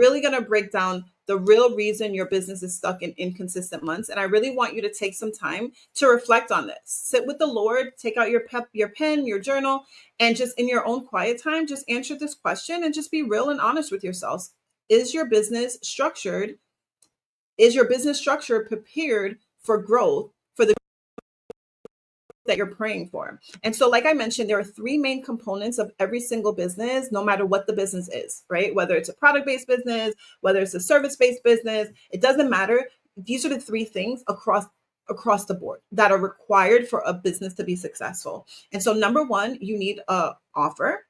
really going to break down the real reason your business is stuck in inconsistent months. And I really want you to take some time to reflect on this. Sit with the Lord, take out your pen, your journal, and just in your own quiet time, just answer this question and just be real and honest with yourselves. Is your business structured? Is your business structure prepared for growth, for the that you're praying for? And so, like I mentioned, there are three main components of every single business, no matter what the business is, right? Whether it's a product-based business, whether it's a service-based business, it doesn't matter. These are the three things across the board that are required for a business to be successful. And so, number one, you need a offer.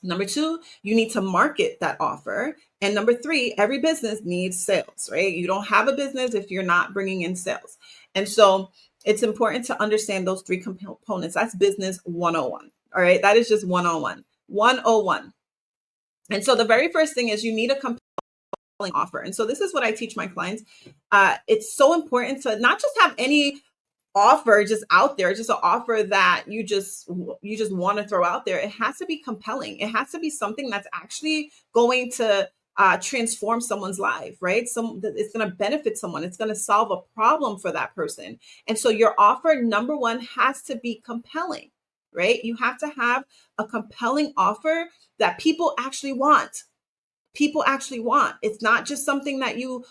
Number two, you need to market that offer. And number three, every business needs sales, right? You don't have a business if you're not bringing in sales. And so it's important to understand those three components. That's business 101. All right. That is just 101. 101. And so the very first thing is you need a compelling offer. And so this is what I teach my clients. It's so important to not just have any offer just out there, just an offer that you just want to throw out there. It has to be compelling. It has to be something that's actually going to transform someone's life, right? It's going to benefit someone. It's going to solve a problem for that person. And so your offer, number one, has to be compelling, right? You have to have a compelling offer that people actually want. People actually want. It's not just something that you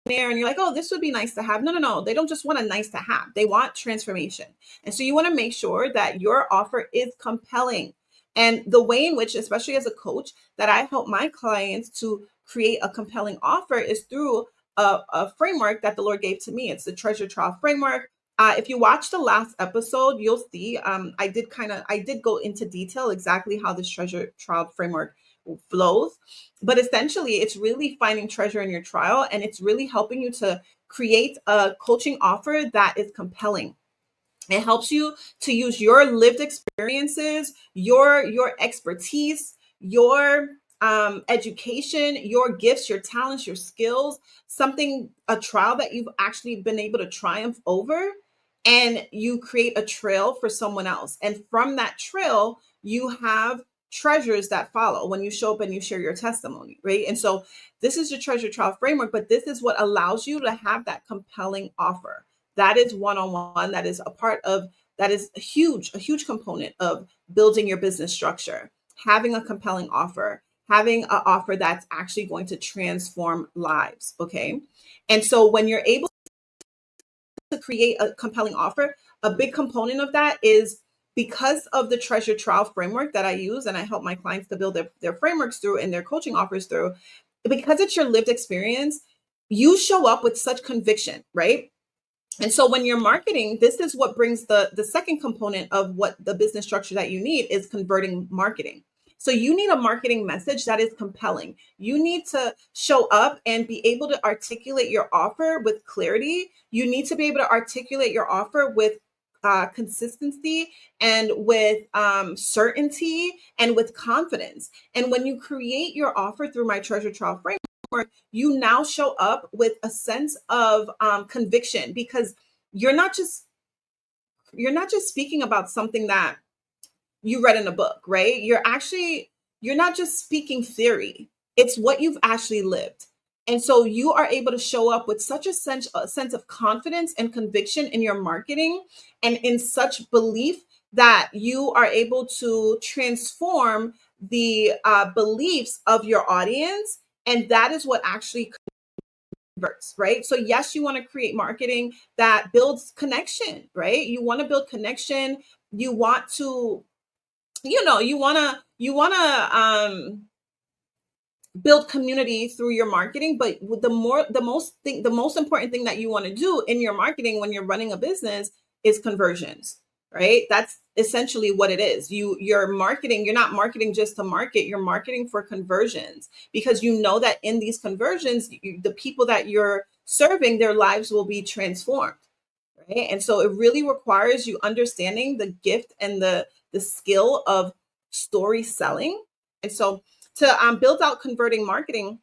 there and you're like, oh, this would be nice to have. No. They don't just want a nice to have. They want transformation. And so you want to make sure that your offer is compelling. And the way in which, especially as a coach, that I help my clients to create a compelling offer is through a framework that the Lord gave to me. It's the treasure trial framework. If you watch the last episode, you'll see I did go into detail exactly how this treasure trial framework flows. But essentially, it's really finding treasure in your trial, and it's really helping you to create a coaching offer that is compelling. It helps you to use your lived experiences, your expertise, your education, your gifts, your talents, your skills, a trial that you've actually been able to triumph over, and you create a trail for someone else. And from that trail, you have treasures that follow when you show up and you share your testimony, right? And so this is your treasure trial framework, but this is what allows you to have that compelling offer. That is one-on-one. That is a huge component of building your business structure, having a compelling offer, having an offer that's actually going to transform lives. Okay. And so when you're able to create a compelling offer, a big component of that is because of the treasure trial framework that I use and I help my clients to build their frameworks through and their coaching offers through, because it's your lived experience, you show up with such conviction, right? And so when you're marketing, this is what brings the second component of what the business structure that you need is converting marketing. So you need a marketing message that is compelling. You need to show up and be able to articulate your offer with clarity. You need to be able to articulate your offer with consistency and with certainty and with confidence. And when you create your offer through my treasure trial framework, you now show up with a sense of conviction, because you're not just speaking about something that you read in a book, right? You're not just speaking theory. It's what you've actually lived. And so you are able to show up with such a sense of confidence and conviction in your marketing and in such belief that you are able to transform the beliefs of your audience. And that is what actually converts, right? So yes, you want to create marketing that builds connection, right? You want to build connection. You want to, build community through your marketing. But the most important thing that you want to do in your marketing when you're running a business is conversions, right? That's essentially what it is. You're marketing, you're not marketing just to market, you're marketing for conversions, because you know that in these conversions, the people that you're serving, their lives will be transformed, right? And so it really requires you understanding the gift and the skill of story selling. And so to build out converting marketing,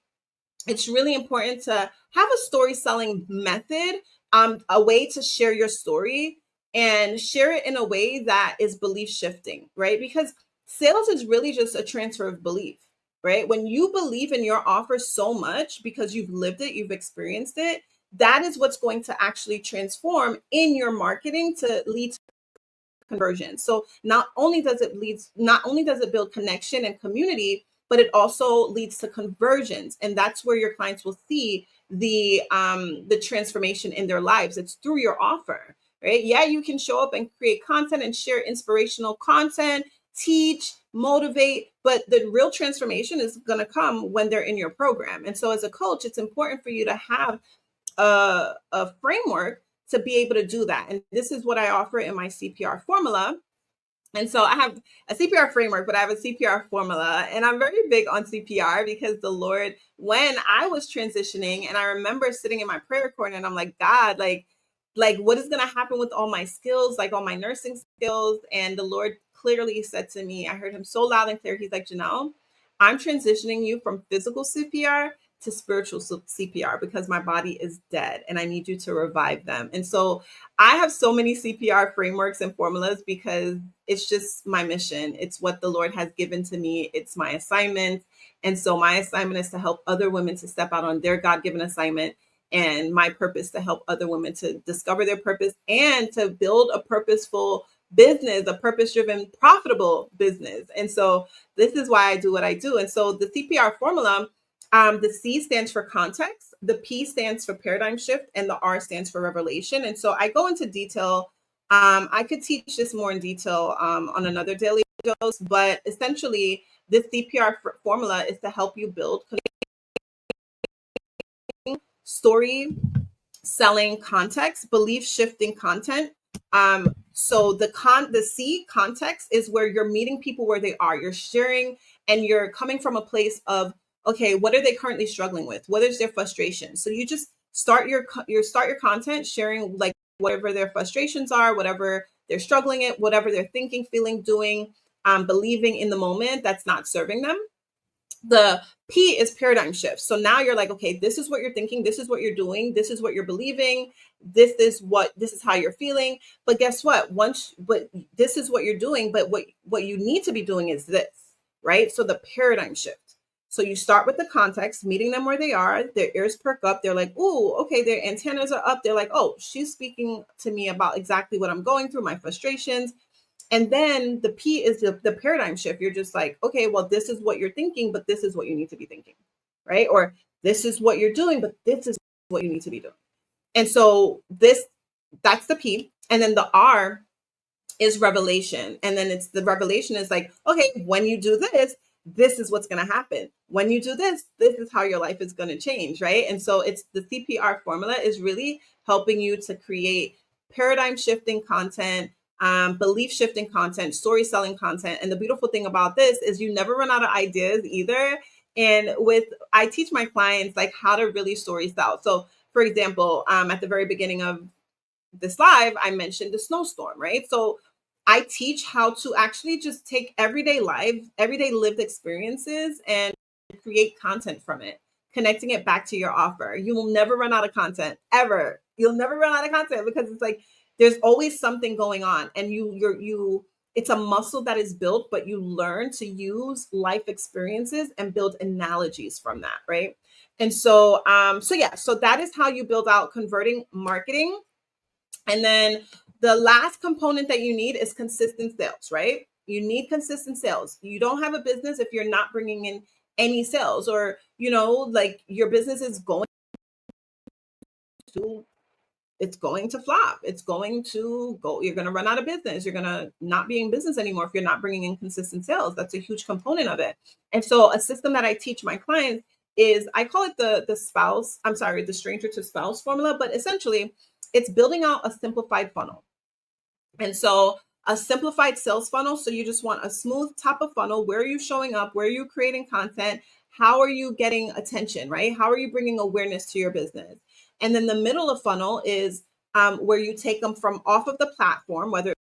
it's really important to have a story selling method, a way to share your story and share it in a way that is belief shifting, right? Because sales is really just a transfer of belief. right? When you believe in your offer so much because you've lived it, you've experienced it, that is what's going to actually transform in your marketing to lead to conversion. So not only does it build connection and community, but it also leads to conversions, and that's where your clients will see the transformation in their lives. It's through your offer, right? Yeah, you can show up and create content and share inspirational content, teach, motivate, but the real transformation is going to come when they're in your program. And so as a coach, it's important for you to have a framework to be able to do that. And this is what I offer in my CPR formula. And so I have a CPR framework, but I have a CPR formula. And I'm very big on CPR because the Lord, when I was transitioning, and I remember sitting in my prayer corner and I'm like, God, like what is gonna happen with all my skills, like all my nursing skills? And the Lord clearly said to me, I heard him so loud and clear. He's like, Janelle, I'm transitioning you from physical CPR to spiritual CPR because my body is dead and I need you to revive them. And so I have so many CPR frameworks and formulas because it's just my mission. It's what the Lord has given to me. It's my assignment. And so my assignment is to help other women to step out on their God-given assignment, and my purpose to help other women to discover their purpose and to build a purposeful business, a purpose-driven, profitable business. And so this is why I do what I do. And so the CPR formula, the C stands for context, the P stands for paradigm shift, and the R stands for revelation. And so I go into detail. I could teach this more in detail on another daily dose, but essentially, this CPR formula is to help you build story selling context, belief shifting content. So the C, context, is where you're meeting people where they are. You're sharing and you're coming from a place of, okay, what are they currently struggling with? What is their frustration? So you just start your content sharing like whatever their frustrations are, whatever they're struggling at, whatever they're thinking, feeling, doing, believing in the moment that's not serving them. The P is paradigm shift. So now you're like, okay, this is what you're thinking, this is what you're doing, this is what you're believing, this is how you're feeling. But guess what? But this is what you're doing, but what you need to be doing is this, right? So the paradigm shift. So you start with the context, meeting them where they are, their ears perk up, they're like, "Ooh, okay, their antennas are up." They're like, "Oh, she's speaking to me about exactly what I'm going through, my frustrations." And then the P is the paradigm shift. You're just like, okay, well, this is what you're thinking, but this is what you need to be thinking, right? Or this is what you're doing, but this is what you need to be doing. And so that's the P. And then the R is revelation. And then it's the revelation is like, okay, when you do this, this is what's going to happen. When you do this is how your life is going to change, right? And so it's the CPR formula is really helping you to create paradigm shifting content, belief shifting content, story selling content. And the beautiful thing about this is you never run out of ideas either. And I teach my clients like how to really story sell. So for example, at the very beginning of this live, I mentioned the snowstorm, right? So I teach how to actually just take everyday lived experiences and create content from it, connecting it back to your offer. You will never run out of content ever. You'll never run out of content because it's like there's always something going on, and it's a muscle that is built, but you learn to use life experiences and build analogies from that, right? And so so that is how you build out converting marketing. And then the last component that you need is consistent sales, right? You need consistent sales. You don't have a business if you're not bringing in any sales, or, like your business is to it's going to flop. It's going to go, you're going to run out of business. You're going to not be in business anymore if you're not bringing in consistent sales. That's a huge component of it. And so a system that I teach my clients is, I call it the stranger to spouse formula, but essentially it's building out a simplified funnel. And so a simplified sales funnel. So you just want a smooth top of funnel. Where are you showing up? Where are you creating content? How are you getting attention, right? How are you bringing awareness to your business? And then the middle of funnel is where you take them from off of the platform, whether it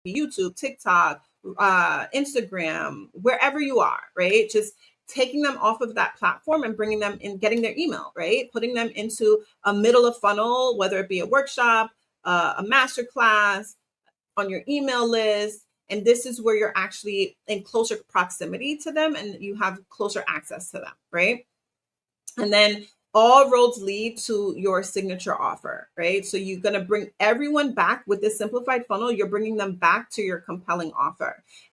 be YouTube, TikTok, Instagram, wherever you are, right? Just taking them off of that platform and bringing them in, getting their email, right? Putting them into a middle of funnel, whether it be a workshop, a masterclass, on your email list, And this is where you're actually in closer proximity to them and you have closer access to them, right? And then all roads lead to your signature offer, right? So you're going to bring everyone back with this simplified funnel. You're bringing them back to your compelling offer.